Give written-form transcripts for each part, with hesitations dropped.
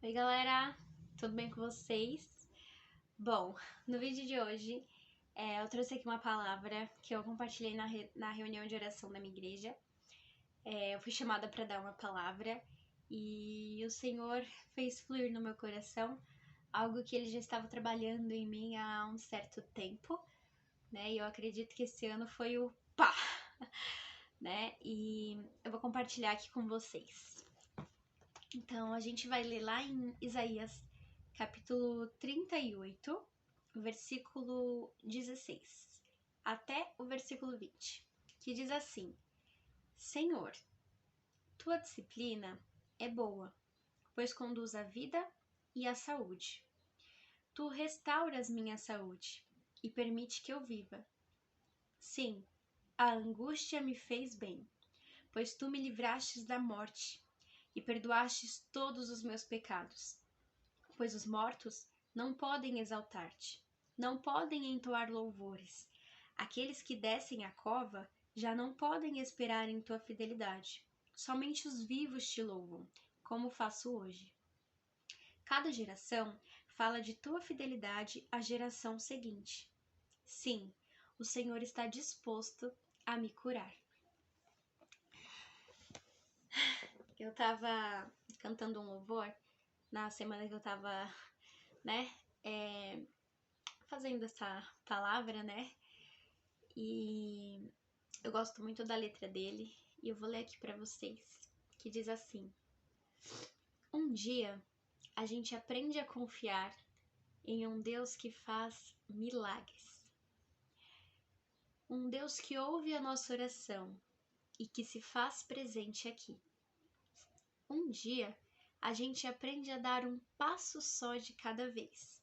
Oi galera, tudo bem com vocês? Bom, no vídeo de hoje eu trouxe aqui uma palavra que eu compartilhei na reunião de oração da minha igreja. Eu fui chamada para dar uma palavra e o Senhor fez fluir no meu coração algo que Ele já estava trabalhando em mim há um certo tempo, né? E eu acredito que esse ano foi o pá, né? E eu vou compartilhar aqui com vocês. Então, a gente vai ler lá em Isaías, capítulo 38, versículo 16, até o versículo 20, que diz assim: Senhor, tua disciplina é boa, pois conduz à vida e à saúde. Tu restauras minha saúde e permite que eu viva. Sim, a angústia me fez bem, pois tu me livrastes da morte e perdoastes todos os meus pecados. Pois os mortos não podem exaltar-te, não podem entoar louvores. Aqueles que descem à cova já não podem esperar em tua fidelidade. Somente os vivos te louvam, como faço hoje. Cada geração fala de tua fidelidade à geração seguinte. Sim, o Senhor está disposto a me curar. Eu tava cantando um louvor na semana que eu tava, fazendo essa palavra, E eu gosto muito da letra dele e eu vou ler aqui pra vocês, que diz assim: Um dia a gente aprende a confiar em um Deus que faz milagres. Um Deus que ouve a nossa oração e que se faz presente aqui. Um dia a gente aprende a dar um passo só de cada vez,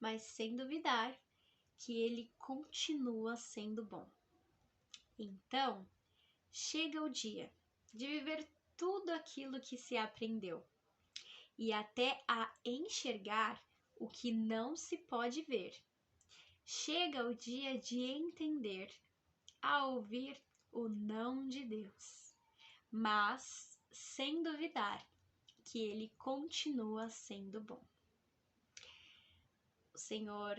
mas sem duvidar que ele continua sendo bom. Então, chega o dia de viver tudo aquilo que se aprendeu e até a enxergar o que não se pode ver. Chega o dia de entender, a ouvir o não de Deus, mas sem duvidar que ele continua sendo bom. O Senhor,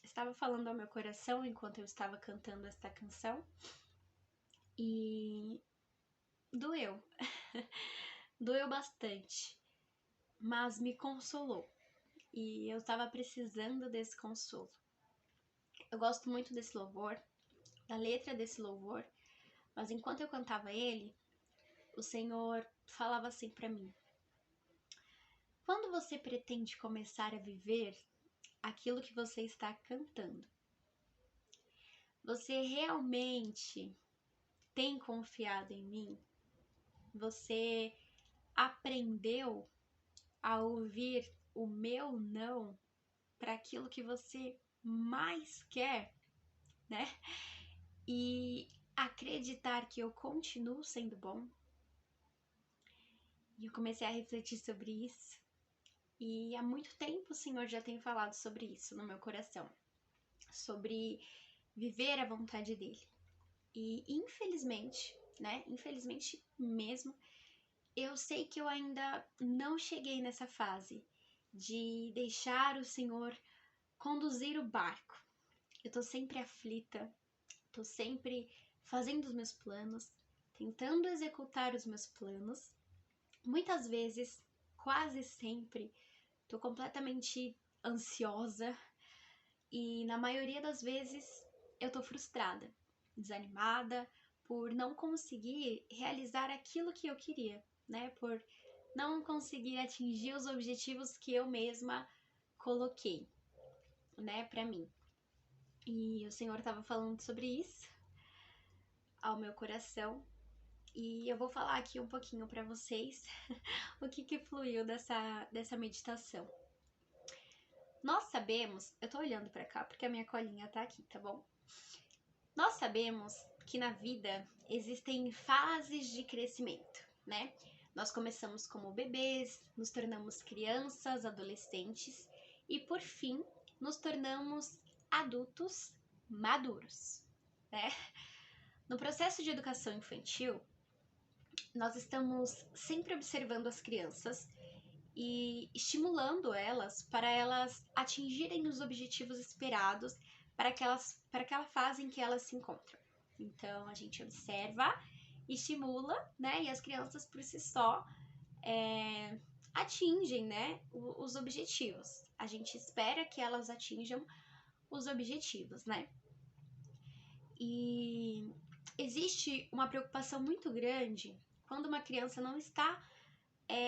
estava falando ao meu coração enquanto eu estava cantando esta canção e doeu, doeu bastante, mas me consolou e eu estava precisando desse consolo. Eu gosto muito desse louvor, da letra desse louvor, mas enquanto eu cantava ele, o Senhor falava assim para mim: quando você pretende começar a viver aquilo que você está cantando, você realmente tem confiado em mim? Você aprendeu a ouvir o meu não para aquilo que você mais quer, E acreditar que eu continuo sendo bom? E eu comecei a refletir sobre isso. E há muito tempo o Senhor já tem falado sobre isso no meu coração, sobre viver a vontade dele. E infelizmente, infelizmente mesmo, eu sei que eu ainda não cheguei nessa fase de deixar o Senhor conduzir o barco. Eu tô sempre aflita, tô sempre fazendo os meus planos, tentando executar os meus planos. Muitas vezes, quase sempre, tô completamente ansiosa e na maioria das vezes eu tô frustrada, desanimada por não conseguir realizar aquilo que eu queria, por não conseguir atingir os objetivos que eu mesma coloquei, pra mim. E o Senhor estava falando sobre isso ao meu coração e eu vou falar aqui um pouquinho para vocês o que fluiu dessa meditação. Nós sabemos, eu tô olhando para cá porque a minha colinha tá aqui, tá bom? Nós sabemos que na vida existem fases de crescimento, Nós começamos como bebês, nos tornamos crianças, adolescentes e por fim nos tornamos adultos maduros, No processo de educação infantil, nós estamos sempre observando as crianças e estimulando elas para elas atingirem os objetivos esperados para aquela fase em que elas se encontram. Então, a gente observa, estimula, né? E as crianças por si só atingem, né, os objetivos. A gente espera que elas atinjam os objetivos, né? E existe uma preocupação muito grande quando uma criança não está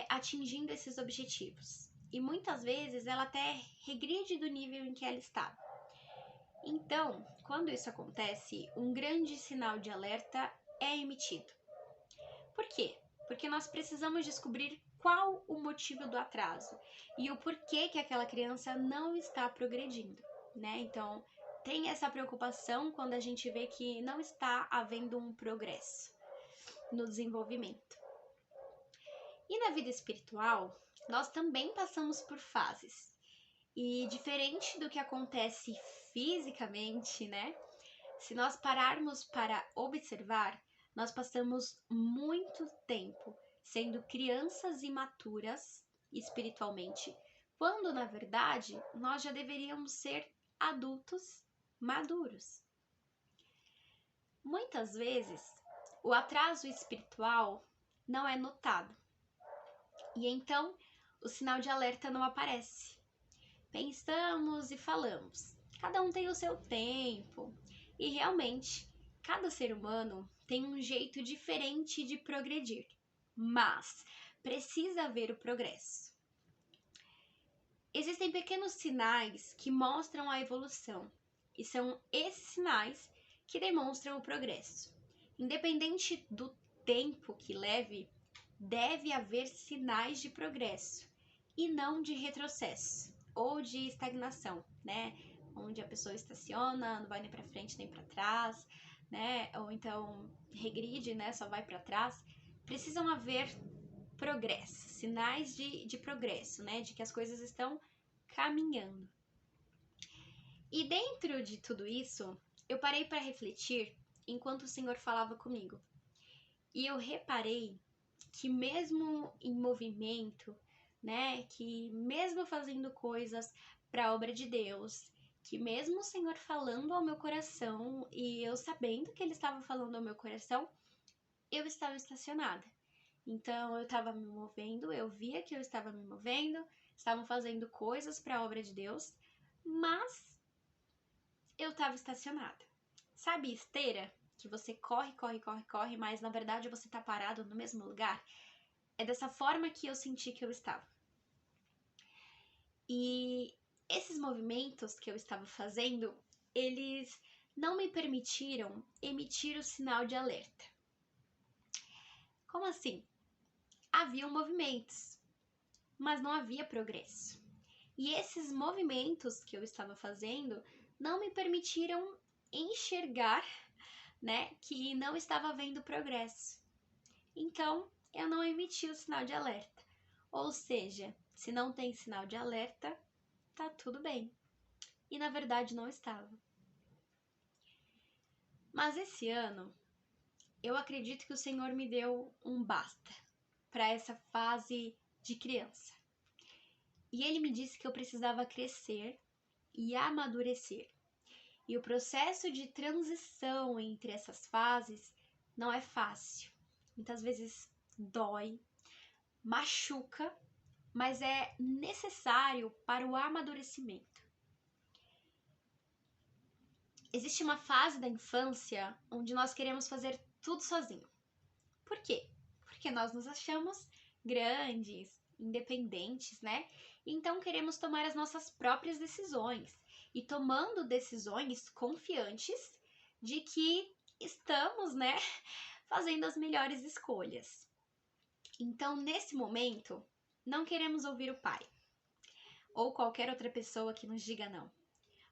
atingindo esses objetivos. E muitas vezes ela até regride do nível em que ela está. Então, quando isso acontece, um grande sinal de alerta é emitido. Por quê? Porque nós precisamos descobrir qual o motivo do atraso e o porquê que aquela criança não está progredindo, né? Então, tem essa preocupação quando a gente vê que não está havendo um progresso no desenvolvimento. E na vida espiritual, nós também passamos por fases. E diferente do que acontece fisicamente, né? Se nós pararmos para observar, nós passamos muito tempo sendo crianças imaturas espiritualmente, quando na verdade nós já deveríamos ser adultos maduros. Muitas vezes, o atraso espiritual não é notado e então o sinal de alerta não aparece. Pensamos e falamos, cada um tem o seu tempo, e realmente cada ser humano tem um jeito diferente de progredir, mas precisa haver o progresso. Existem pequenos sinais que mostram a evolução, e são esses sinais que demonstram o progresso. Independente do tempo que leve, deve haver sinais de progresso e não de retrocesso ou de estagnação, né? Onde a pessoa estaciona, não vai nem para frente nem para trás, né? Ou então regride, né? Só vai para trás. Precisam haver progresso, sinais de progresso, né? De que as coisas estão caminhando. E dentro de tudo isso, eu parei para refletir enquanto o Senhor falava comigo. E eu reparei que mesmo em movimento, né, que mesmo fazendo coisas para a obra de Deus, que mesmo o Senhor falando ao meu coração e eu sabendo que Ele estava falando ao meu coração, eu estava estacionada. Então eu estava me movendo, eu via que eu estava me movendo, estavam fazendo coisas para a obra de Deus, mas eu estava estacionada. Sabe esteira? Que você corre, mas na verdade você tá parado no mesmo lugar? É dessa forma que eu senti que eu estava. E esses movimentos que eu estava fazendo, eles não me permitiram emitir o sinal de alerta. Como assim? Haviam movimentos, mas não havia progresso. E esses movimentos que eu estava fazendo não me permitiram enxergar, né, que não estava havendo progresso. Então, eu não emiti o sinal de alerta. Ou seja, se não tem sinal de alerta, tá tudo bem. E na verdade não estava. Mas esse ano, eu acredito que o Senhor me deu um basta para essa fase de criança. E Ele me disse que eu precisava crescer e amadurecer. E o processo de transição entre essas fases não é fácil. Muitas vezes dói, machuca, mas é necessário para o amadurecimento. Existe uma fase da infância onde nós queremos fazer tudo sozinho. Por quê? Porque nós nos achamos grandes, independentes, né? Então queremos tomar as nossas próprias decisões e tomando decisões confiantes de que estamos, né, fazendo as melhores escolhas. Então, nesse momento, não queremos ouvir o pai ou qualquer outra pessoa que nos diga não,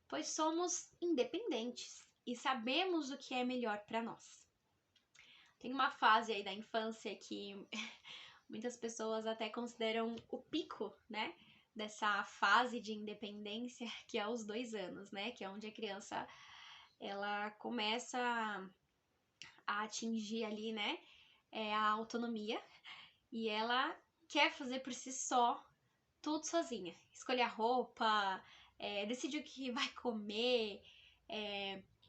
pois somos independentes e sabemos o que é melhor para nós. Tem uma fase aí da infância que muitas pessoas até consideram o pico, né, dessa fase de independência, que é aos 2 anos, né, que é onde a criança ela começa a atingir ali, né, a autonomia e ela quer fazer por si só tudo sozinha. Escolher a roupa, decidir o que vai comer,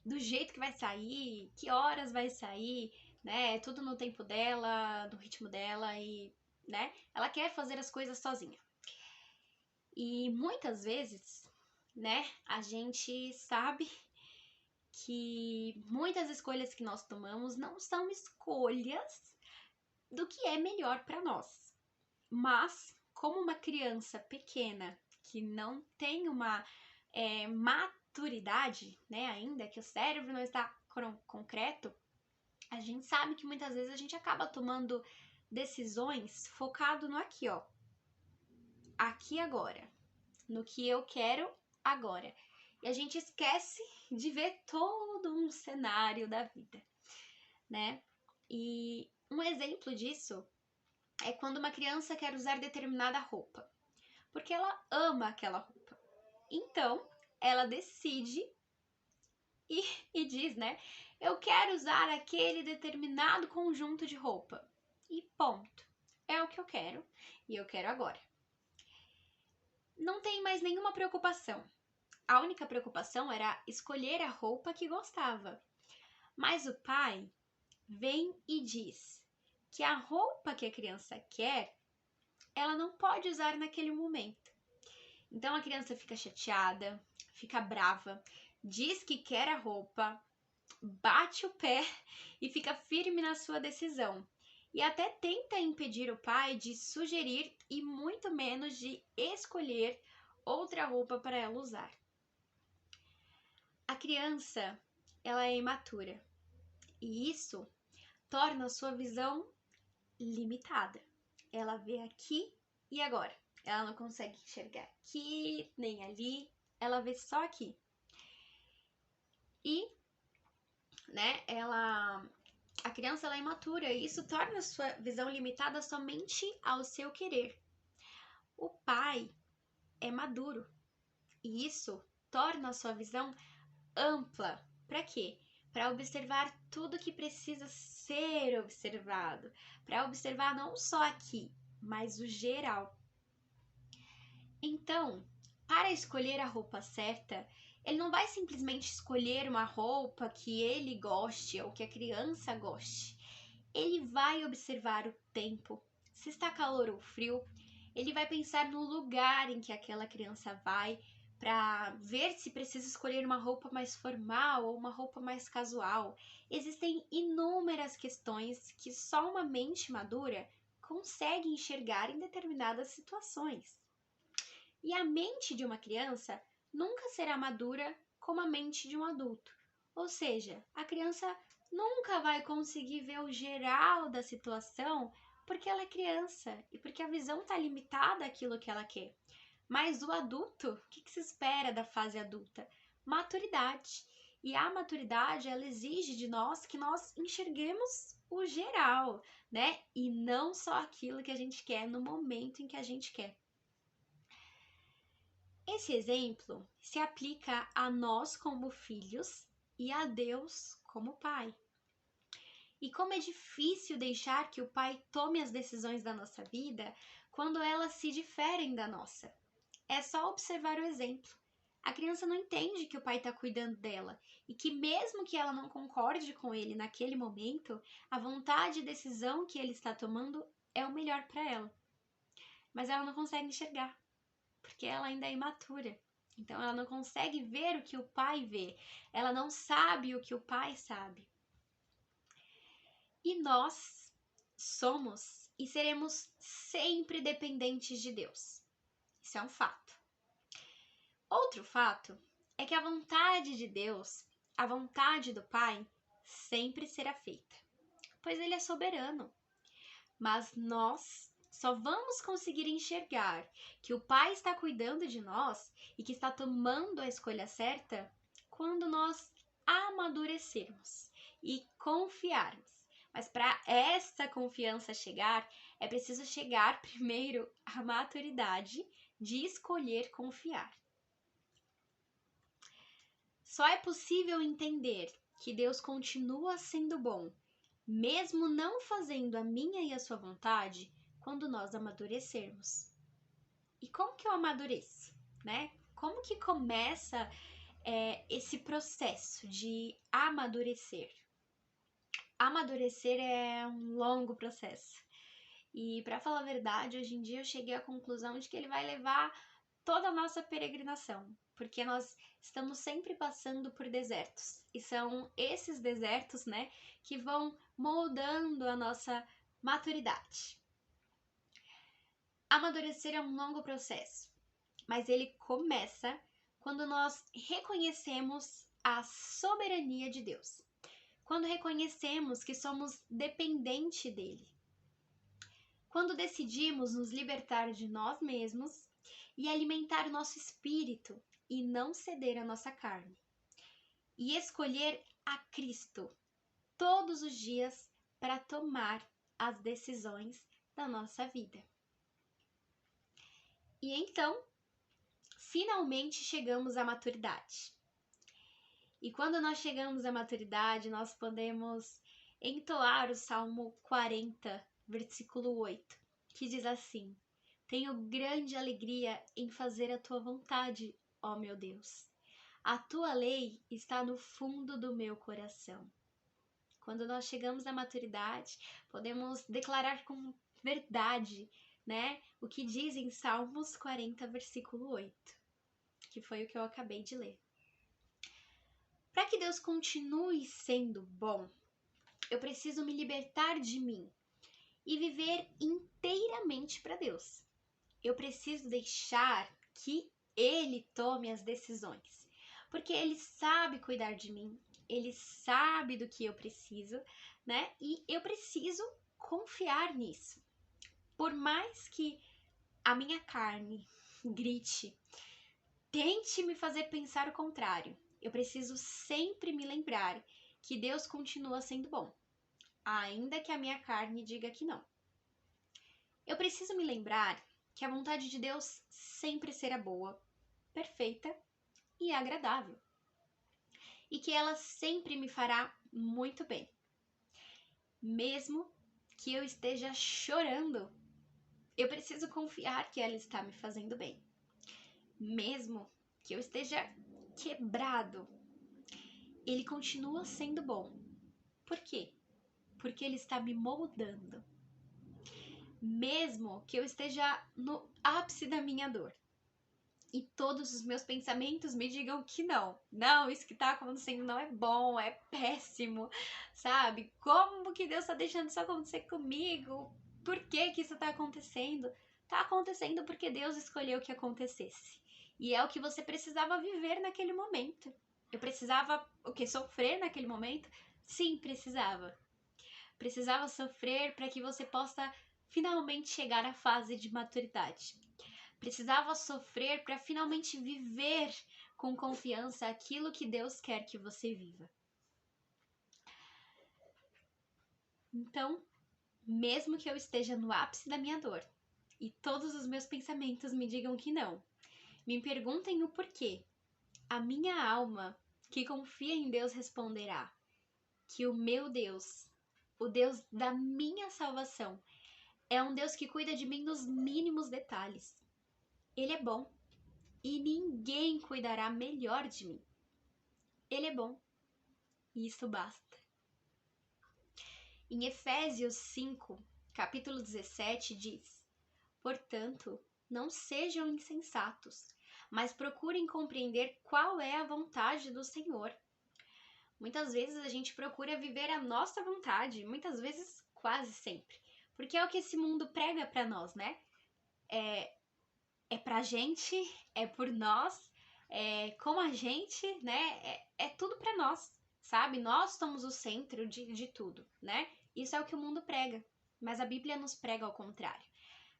do jeito que vai sair, que horas vai sair, né? Tudo no tempo dela, no ritmo dela e, né? Ela quer fazer as coisas sozinha. E muitas vezes, né, a gente sabe que muitas escolhas que nós tomamos não são escolhas do que é melhor para nós. Mas, como uma criança pequena que não tem uma maturidade, né, ainda, que o cérebro não está concreto, a gente sabe que muitas vezes a gente acaba tomando decisões focado no aqui, ó. Aqui agora. No que eu quero agora. E a gente esquece de ver todo um cenário da vida, né? E um exemplo disso é quando uma criança quer usar determinada roupa, porque ela ama aquela roupa. Então, ela decide e diz, né? Eu quero usar aquele determinado conjunto de roupa. E ponto. É o que eu quero e eu quero agora. Não tem mais nenhuma preocupação. A única preocupação era escolher a roupa que gostava. Mas o pai vem e diz que a roupa que a criança quer, ela não pode usar naquele momento. Então a criança fica chateada, fica brava, diz que quer a roupa, bate o pé e fica firme na sua decisão. E até tenta impedir o pai de sugerir e muito menos de escolher outra roupa para ela usar. A criança, ela é imatura e isso torna a sua visão limitada. Ela vê aqui e agora. Ela não consegue enxergar aqui nem ali, ela vê só aqui. E, né, a criança ela é imatura e isso torna a sua visão limitada somente ao seu querer. O pai é maduro e isso torna a sua visão ampla. Para quê? Para observar tudo que precisa ser observado, para observar não só aqui, mas o geral. Então, para escolher a roupa certa, ele não vai simplesmente escolher uma roupa que ele goste ou que a criança goste. Ele vai observar o tempo, se está calor ou frio, ele vai pensar no lugar em que aquela criança vai, para ver se precisa escolher uma roupa mais formal ou uma roupa mais casual. Existem inúmeras questões que só uma mente madura consegue enxergar em determinadas situações. E a mente de uma criança nunca será madura como a mente de um adulto. Ou seja, a criança nunca vai conseguir ver o geral da situação porque ela é criança e porque a visão está limitada àquilo que ela quer. Mas o adulto, o que se espera da fase adulta? Maturidade. E a maturidade, ela exige de nós que nós enxerguemos o geral, né? E não só aquilo que a gente quer no momento em que a gente quer. Esse exemplo se aplica a nós como filhos e a Deus como pai. E como é difícil deixar que o pai tome as decisões da nossa vida quando elas se diferem da nossa. É só observar o exemplo. A criança não entende que o pai está cuidando dela e que mesmo que ela não concorde com ele naquele momento, a vontade e decisão que ele está tomando é o melhor para ela. Mas ela não consegue enxergar, porque ela ainda é imatura. Então ela não consegue ver o que o pai vê. Ela não sabe o que o pai sabe. E nós somos e seremos sempre dependentes de Deus. Isso é um fato. Outro fato é que a vontade de Deus, a vontade do Pai, sempre será feita, pois Ele é soberano. Mas nós só vamos conseguir enxergar que o Pai está cuidando de nós e que está tomando a escolha certa quando nós amadurecermos e confiarmos. Mas para essa confiança chegar, é preciso chegar primeiro à maturidade de escolher confiar. Só é possível entender que Deus continua sendo bom, mesmo não fazendo a minha e a sua vontade, quando nós amadurecermos. E como que eu amadureço, né? Como que começa esse processo de amadurecer? Amadurecer é um longo processo. E para falar a verdade, hoje em dia eu cheguei à conclusão de que ele vai levar toda a nossa peregrinação, porque nós estamos sempre passando por desertos. E são esses desertos, né, que vão moldando a nossa maturidade. Amadurecer é um longo processo, mas ele começa quando nós reconhecemos a soberania de Deus. Quando reconhecemos que somos dependentes dele. Quando decidimos nos libertar de nós mesmos e alimentar o nosso espírito e não ceder à nossa carne. E escolher a Cristo todos os dias para tomar as decisões da nossa vida. E então, finalmente chegamos à maturidade. E quando nós chegamos à maturidade, nós podemos entoar o Salmo 40, versículo 8, que diz assim: Tenho grande alegria em fazer a tua vontade, ó meu Deus. A tua lei está no fundo do meu coração. Quando nós chegamos à maturidade, podemos declarar com verdade, né, o que diz em Salmos 40, versículo 8, que foi o que eu acabei de ler. Para que Deus continue sendo bom, eu preciso me libertar de mim e viver inteiramente para Deus. Eu preciso deixar que Ele tome as decisões, porque Ele sabe cuidar de mim, Ele sabe do que eu preciso, né? E eu preciso confiar nisso. Por mais que a minha carne grite, tente me fazer pensar o contrário, eu preciso sempre me lembrar que Deus continua sendo bom, ainda que a minha carne diga que não. Eu preciso me lembrar que a vontade de Deus sempre será boa, perfeita e agradável. E que ela sempre me fará muito bem. Mesmo que eu esteja chorando, eu preciso confiar que ela está me fazendo bem. Mesmo que eu esteja quebrado, ele continua sendo bom. Por quê? Porque ele está me moldando. Mesmo que eu esteja no ápice da minha dor e todos os meus pensamentos me digam que não, isso que tá acontecendo não é bom, é péssimo, sabe? Como que Deus tá deixando isso acontecer comigo? Por que que isso tá acontecendo? Tá acontecendo porque Deus escolheu que acontecesse. E é o que você precisava viver naquele momento. Eu precisava, sofrer naquele momento? Sim, precisava. Precisava sofrer para que você possa finalmente chegar à fase de maturidade. Precisava sofrer para finalmente viver com confiança aquilo que Deus quer que você viva. Então, mesmo que eu esteja no ápice da minha dor e todos os meus pensamentos me digam que não, me perguntem o porquê, a minha alma que confia em Deus responderá que o meu Deus, o Deus da minha salvação, é um Deus que cuida de mim nos mínimos detalhes. Ele é bom e ninguém cuidará melhor de mim. Ele é bom e isso basta. Em Efésios 5, capítulo 17, diz: Portanto, não sejam insensatos, mas procurem compreender qual é a vontade do Senhor. Muitas vezes a gente procura viver a nossa vontade, muitas vezes quase sempre, porque é o que esse mundo prega pra nós, né? É pra gente, é por nós, é com a gente, né? É tudo pra nós, sabe? Nós somos o centro de tudo, né? Isso é o que o mundo prega, mas a Bíblia nos prega ao contrário.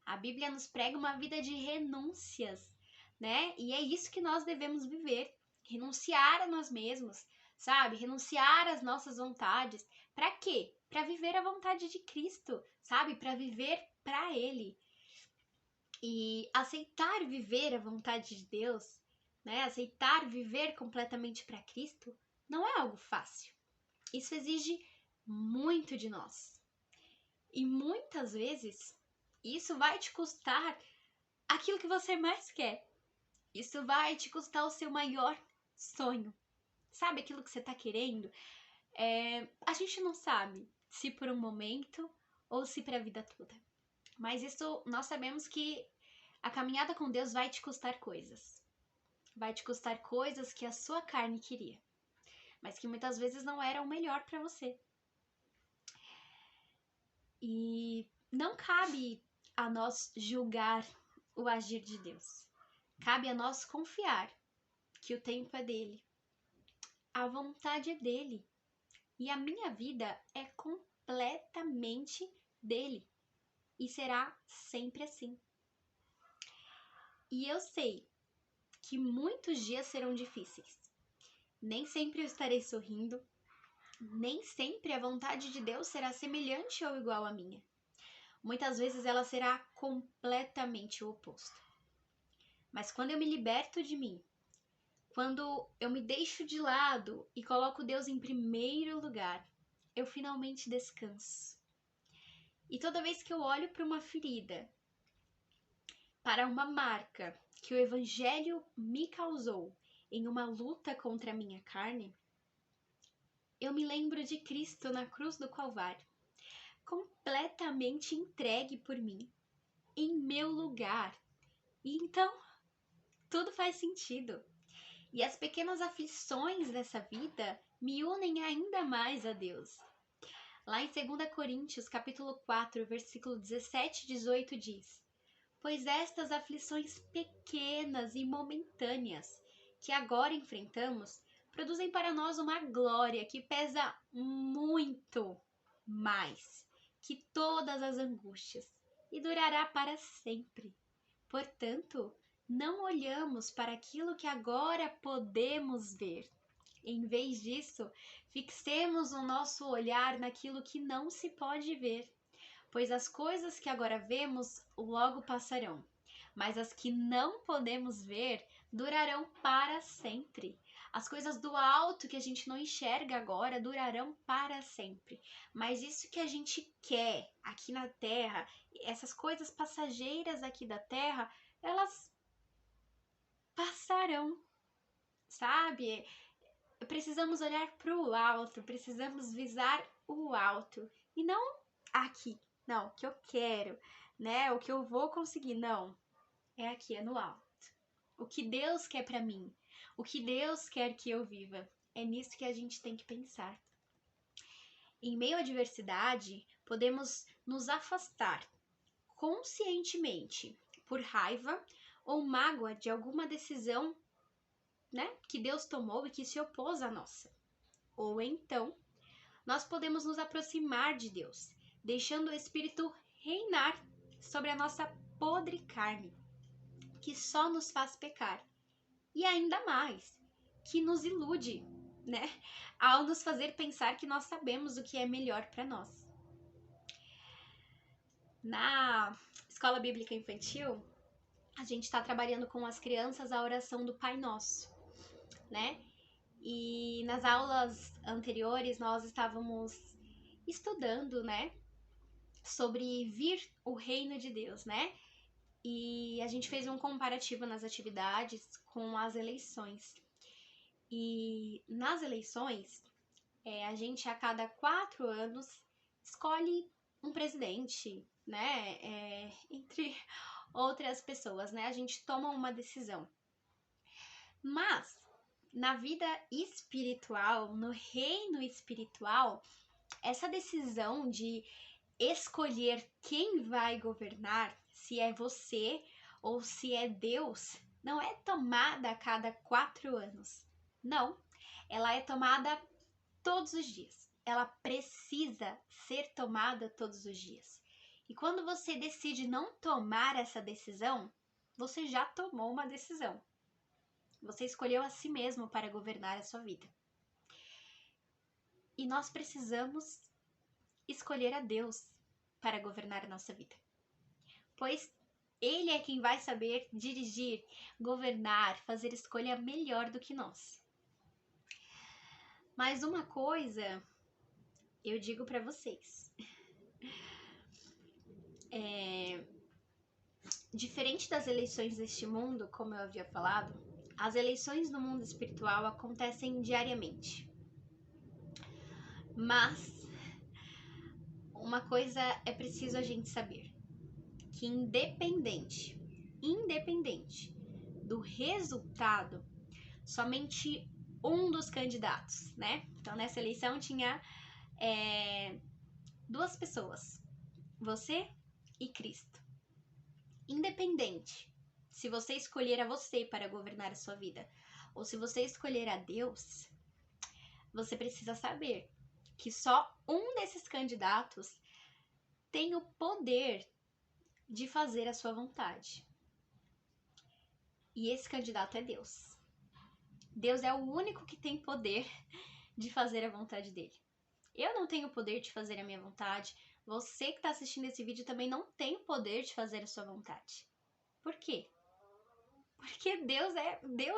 A Bíblia nos prega uma vida de renúncias, né? E é isso que nós devemos viver, renunciar a nós mesmos, sabe? Renunciar às nossas vontades. Para quê? Para viver a vontade de Cristo, sabe? Para viver para Ele. E aceitar viver a vontade de Deus, né? Aceitar viver completamente para Cristo, não é algo fácil. Isso exige muito de nós. E muitas vezes isso vai te custar aquilo que você mais quer. Isso vai te custar o seu maior sonho. Sabe aquilo que você tá querendo? A gente não sabe se por um momento ou se para a vida toda. Mas isso nós sabemos que a caminhada com Deus vai te custar coisas. Vai te custar coisas que a sua carne queria, mas que muitas vezes não eram o melhor para você. E não cabe a nós julgar o agir de Deus. Cabe a nós confiar que o tempo é dele, a vontade é dele e a minha vida é completamente dele e será sempre assim. E eu sei que muitos dias serão difíceis. Nem sempre eu estarei sorrindo, nem sempre a vontade de Deus será semelhante ou igual à minha. Muitas vezes ela será completamente o oposto. Mas quando eu me liberto de mim, quando eu me deixo de lado e coloco Deus em primeiro lugar, eu finalmente descanso. E toda vez que eu olho para uma ferida, para uma marca que o Evangelho me causou em uma luta contra a minha carne, eu me lembro de Cristo na cruz do Calvário, completamente entregue por mim, em meu lugar. E então, tudo faz sentido. E as pequenas aflições dessa vida me unem ainda mais a Deus. Lá em 2 Coríntios, capítulo 4, versículo 17 e 18 diz: Pois estas aflições pequenas e momentâneas que agora enfrentamos produzem para nós uma glória que pesa muito mais que todas as angústias e durará para sempre. Portanto, não olhamos para aquilo que agora podemos ver. Em vez disso, fixemos o nosso olhar naquilo que não se pode ver, pois as coisas que agora vemos logo passarão, mas as que não podemos ver durarão para sempre. As coisas do alto que a gente não enxerga agora durarão para sempre. Mas isso que a gente quer aqui na Terra, essas coisas passageiras aqui da Terra, elas passarão, sabe? Precisamos olhar para o alto, precisamos visar o alto e não aqui, não, o que eu quero, né? O que eu vou conseguir, não. É aqui, é no alto. O que Deus quer para mim, o que Deus quer que eu viva, é nisso que a gente tem que pensar. Em meio à adversidade, podemos nos afastar conscientemente por raiva ou mágoa de alguma decisão, né, que Deus tomou e que se opôs à nossa. Ou então, nós podemos nos aproximar de Deus, deixando o Espírito reinar sobre a nossa podre carne, que só nos faz pecar. E ainda mais, que nos ilude, né? Ao nos fazer pensar que nós sabemos o que é melhor para nós. Na escola bíblica infantil, a gente está trabalhando com as crianças a oração do Pai Nosso, né? E nas aulas anteriores nós estávamos estudando, né? Sobre vir o reino de Deus, né? E a gente fez um comparativo nas atividades com as eleições. E nas eleições, a gente a cada 4 anos escolhe um presidente, né? Entre outras pessoas, né? A gente toma uma decisão. Mas na vida espiritual, no reino espiritual, essa decisão de escolher quem vai governar, se é você ou se é Deus, não é tomada a cada 4 anos. Não, ela é tomada todos os dias. Ela precisa ser tomada todos os dias. E quando você decide não tomar essa decisão, você já tomou uma decisão. Você escolheu a si mesmo para governar a sua vida. E nós precisamos escolher a Deus para governar a nossa vida. Pois Ele é quem vai saber dirigir, governar, fazer escolha melhor do que nós. Mas uma coisa eu digo para vocês. diferente das eleições deste mundo, como eu havia falado, as eleições no mundo espiritual acontecem diariamente. Mas uma coisa é preciso a gente saber, que independente do resultado, somente um dos candidatos, né? Então nessa eleição tinha duas pessoas, você e Cristo. Independente se você escolher a você para governar a sua vida ou se você escolher a Deus, você precisa saber que só um desses candidatos tem o poder de fazer a sua vontade. E esse candidato é Deus. Deus é o único que tem poder de fazer a vontade dele. Eu não tenho o poder de fazer a minha vontade. Você que está assistindo esse vídeo também não tem o poder de fazer a sua vontade. Por quê? Porque Deus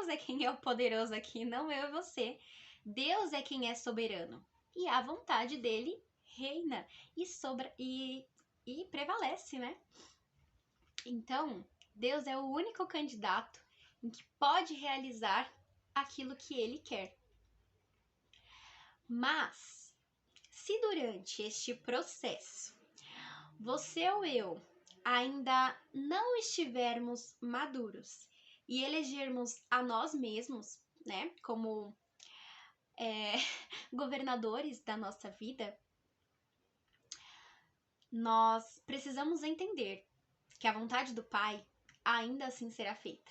é quem é o poderoso aqui, não eu e você. Deus é quem é soberano. E a vontade dele reina e prevalece, né? Então, Deus é o único candidato em que pode realizar aquilo que ele quer. Mas, se durante este processo você ou eu ainda não estivermos maduros e elegermos a nós mesmos, né, como governadores da nossa vida, nós precisamos entender que a vontade do Pai ainda assim será feita.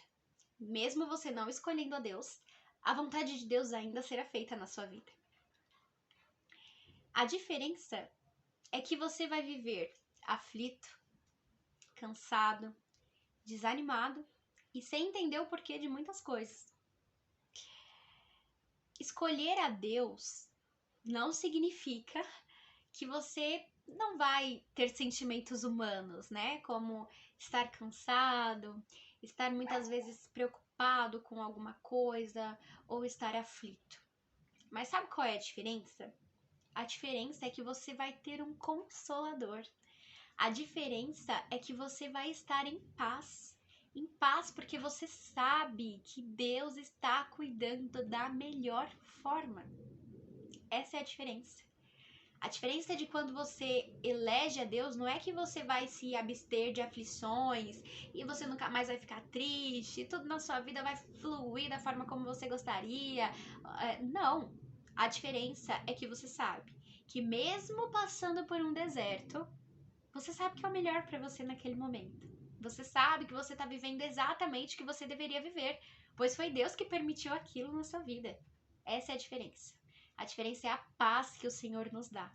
Mesmo você não escolhendo a Deus, a vontade de Deus ainda será feita na sua vida. A diferença é que você vai viver aflito, cansado, desanimado e sem entender o porquê de muitas coisas. Escolher a Deus não significa que você não vai ter sentimentos humanos, né? Como estar cansado, estar muitas vezes preocupado com alguma coisa ou estar aflito. Mas sabe qual é a diferença? A diferença é que você vai ter um consolador. A diferença é que você vai estar em paz. Em paz porque você sabe que Deus está cuidando da melhor forma. Essa é a diferença. A diferença de quando você elege a Deus não é que você vai se abster de aflições e você nunca mais vai ficar triste, tudo na sua vida vai fluir da forma como você gostaria. Não. A diferença é que você sabe que mesmo passando por um deserto, você sabe que é o melhor para você naquele momento. Você sabe que você está vivendo exatamente o que você deveria viver, pois foi Deus que permitiu aquilo na sua vida. Essa é a diferença. A diferença é a paz que o Senhor nos dá.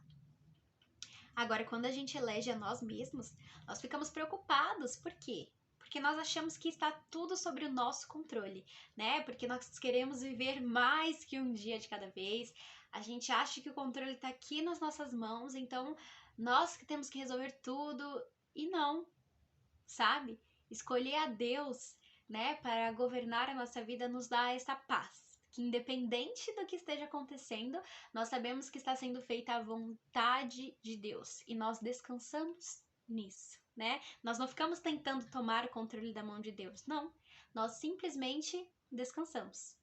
Agora, quando a gente elege a nós mesmos, nós ficamos preocupados. Por quê? Porque nós achamos que está tudo sobre o nosso controle, né? Porque nós queremos viver mais que um dia de cada vez. A gente acha que o controle está aqui nas nossas mãos, então nós que temos que resolver tudo. E não, sabe? Escolher a Deus, né, para governar a nossa vida nos dá essa paz. Que independente do que esteja acontecendo, nós sabemos que está sendo feita a vontade de Deus e nós descansamos nisso, né? Nós não ficamos tentando tomar o controle da mão de Deus, não. Nós simplesmente descansamos.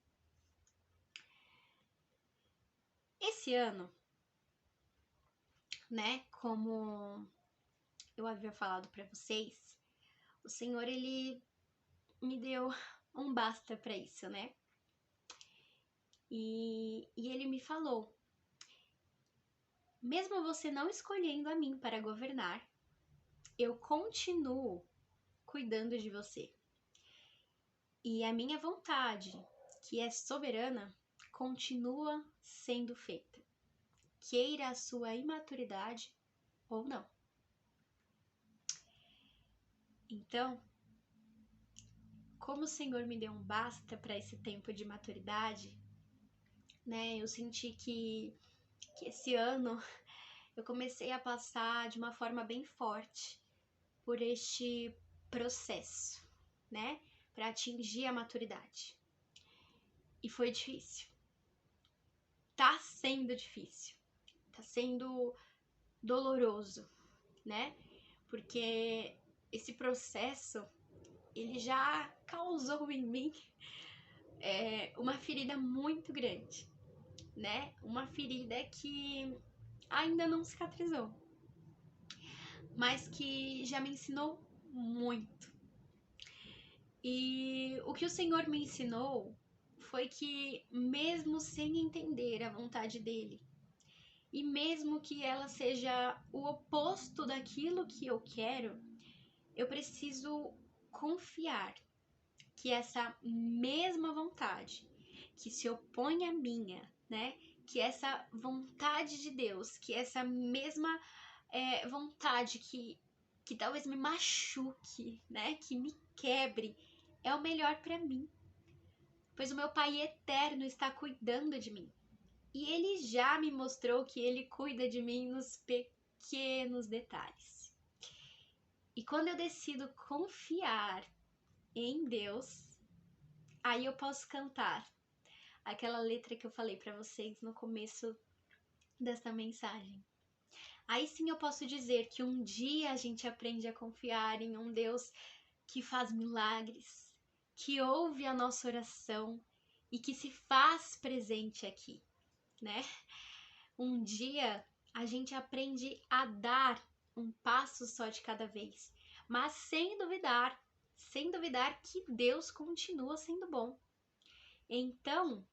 Esse ano, né, como eu havia falado para vocês, o Senhor, ele me deu um basta para isso, né? E ele me falou: mesmo você não escolhendo a mim para governar, eu continuo cuidando de você. E a minha vontade, que é soberana, continua sendo feita, queira a sua imaturidade ou não. Então, como o Senhor me deu um basta para esse tempo de maturidade, né? Eu senti que esse ano eu comecei a passar de uma forma bem forte por este processo, né? Para atingir a maturidade. E foi difícil. Tá sendo difícil. Tá sendo doloroso, né? Porque esse processo ele já causou em mim uma ferida muito grande, né? Uma ferida que ainda não cicatrizou, mas que já me ensinou muito. E o que o Senhor me ensinou foi que, mesmo sem entender a vontade dele, e mesmo que ela seja o oposto daquilo que eu quero, eu preciso confiar que essa mesma vontade que se opõe à minha, né? Que essa vontade de Deus, que essa mesma vontade que talvez me machuque, né? Que me quebre, é o melhor para mim. Pois o meu Pai eterno está cuidando de mim. E ele já me mostrou que ele cuida de mim nos pequenos detalhes. E quando eu decido confiar em Deus, aí eu posso cantar aquela letra que eu falei para vocês no começo desta mensagem. Aí sim eu posso dizer que um dia a gente aprende a confiar em um Deus que faz milagres, que ouve a nossa oração e que se faz presente aqui, né? Um dia a gente aprende a dar um passo só de cada vez, mas sem duvidar que Deus continua sendo bom. Então,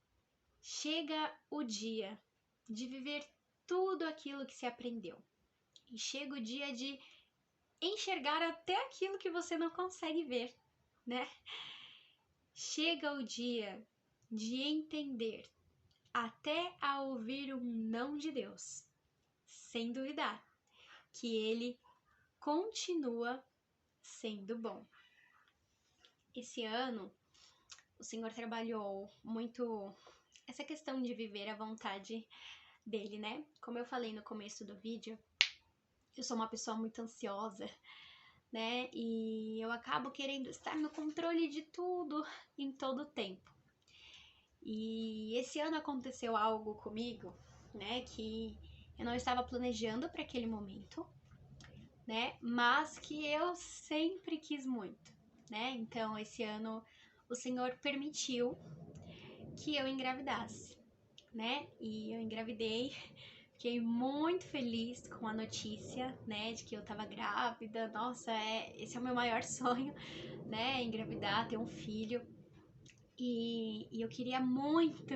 chega o dia de viver tudo aquilo que se aprendeu. E chega o dia de enxergar até aquilo que você não consegue ver, né? Chega o dia de entender até a ouvir um não de Deus, sem duvidar que ele continua sendo bom. Esse ano, o Senhor trabalhou muito essa questão de viver a vontade dele, né? Como eu falei no começo do vídeo, eu sou uma pessoa muito ansiosa, né? E eu acabo querendo estar no controle de tudo em todo o tempo. E esse ano aconteceu algo comigo, né? Que eu não estava planejando para aquele momento, né? Mas que eu sempre quis muito, né? Então, esse ano o Senhor permitiu que eu engravidasse, né? E eu engravidei, fiquei muito feliz com a notícia, né? De que eu tava grávida. Nossa, esse é o meu maior sonho, né? Engravidar, ter um filho. E eu queria muito,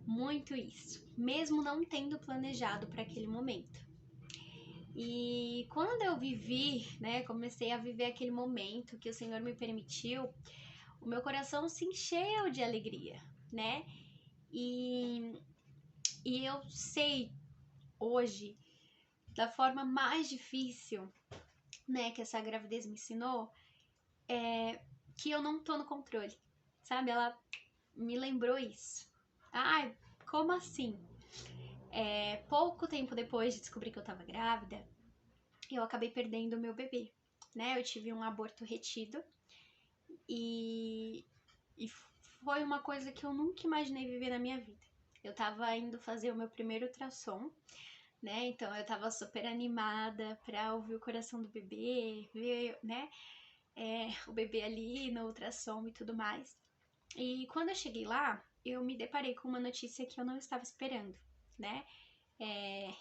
muito isso, mesmo não tendo planejado para aquele momento. E quando eu vivi, né, comecei a viver aquele momento que o Senhor me permitiu, o meu coração se encheu de alegria, né? E eu sei hoje, da forma mais difícil, né, que essa gravidez me ensinou, que eu não tô no controle, sabe? Ela me lembrou isso. Ai, como assim? Pouco tempo depois de descobrir que eu tava grávida, eu acabei perdendo o meu bebê, né? Eu tive um aborto retido e foi uma coisa que eu nunca imaginei viver na minha vida. Eu tava indo fazer o meu primeiro ultrassom, né? Então eu tava super animada pra ouvir o coração do bebê, ver, né? O bebê ali no ultrassom e tudo mais. E quando eu cheguei lá, eu me deparei com uma notícia que eu não estava esperando, né?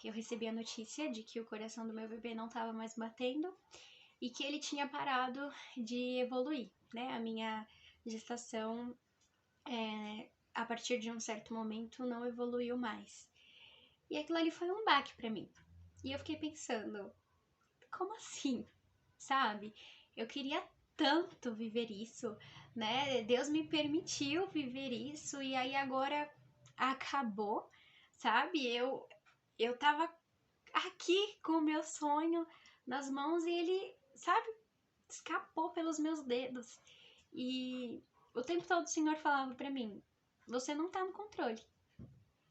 Eu recebi a notícia de que o coração do meu bebê não estava mais batendo e que ele tinha parado de evoluir, né? A minha gestação, a partir de um certo momento, não evoluiu mais. E aquilo ali foi um baque para mim. E eu fiquei pensando, como assim? Sabe? Eu queria tanto viver isso, né? Deus me permitiu viver isso e aí agora acabou, sabe? Eu tava aqui com o meu sonho nas mãos e ele, sabe, escapou pelos meus dedos. E o tempo todo o Senhor falava pra mim: você não tá no controle.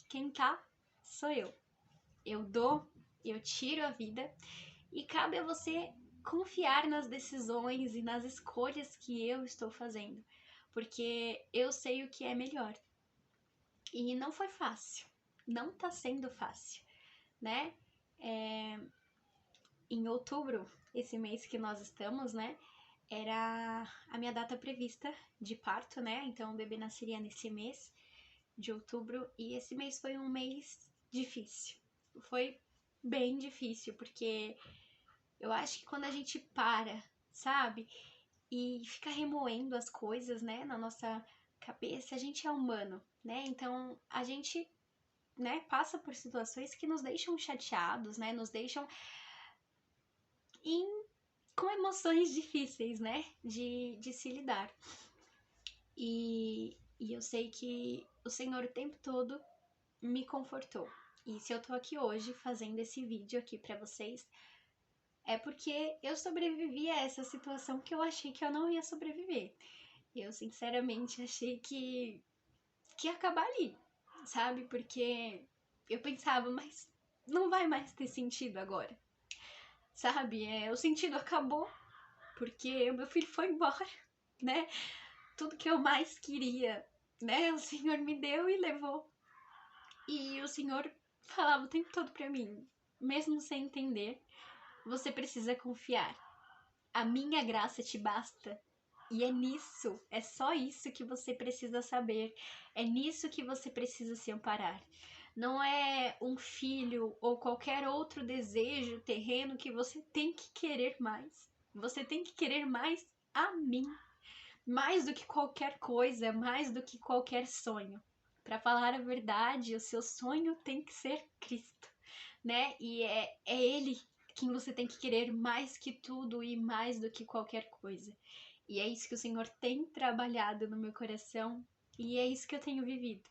Quem tá sou eu. Eu dou, eu tiro a vida e cabe a você confiar nas decisões e nas escolhas que eu estou fazendo, porque eu sei o que é melhor. E não foi fácil, não tá sendo fácil, né? Em outubro, esse mês que nós estamos, né? era a minha data prevista de parto, né? Então o bebê nasceria nesse mês de outubro e esse mês foi um mês difícil. Foi bem difícil, porque eu acho que quando a gente para, sabe? E fica remoendo as coisas, né, na nossa cabeça, a gente é humano, né? Então a gente, né, passa por situações que nos deixam chateados, né? Nos deixam com emoções difíceis, né? De se lidar. E eu sei que o Senhor o tempo todo me confortou. E se eu tô aqui hoje fazendo esse vídeo aqui pra vocês, é porque eu sobrevivi a essa situação que eu achei que eu não ia sobreviver. Eu sinceramente achei que ia acabar ali, sabe? Porque eu pensava, mas não vai mais ter sentido agora, sabe? O sentido acabou porque o meu filho foi embora, né? Tudo que eu mais queria, né? O Senhor me deu e levou. E o Senhor falava o tempo todo pra mim, mesmo sem entender, você precisa confiar. A minha graça te basta. E é nisso, é só isso que você precisa saber. É nisso que você precisa se amparar. Não é um filho ou qualquer outro desejo terreno que você tem que querer mais. Você tem que querer mais a mim. Mais do que qualquer coisa, mais do que qualquer sonho. Para falar a verdade, o seu sonho tem que ser Cristo, né? E é Ele quem você tem que querer mais que tudo e mais do que qualquer coisa. E é isso que o Senhor tem trabalhado no meu coração e é isso que eu tenho vivido.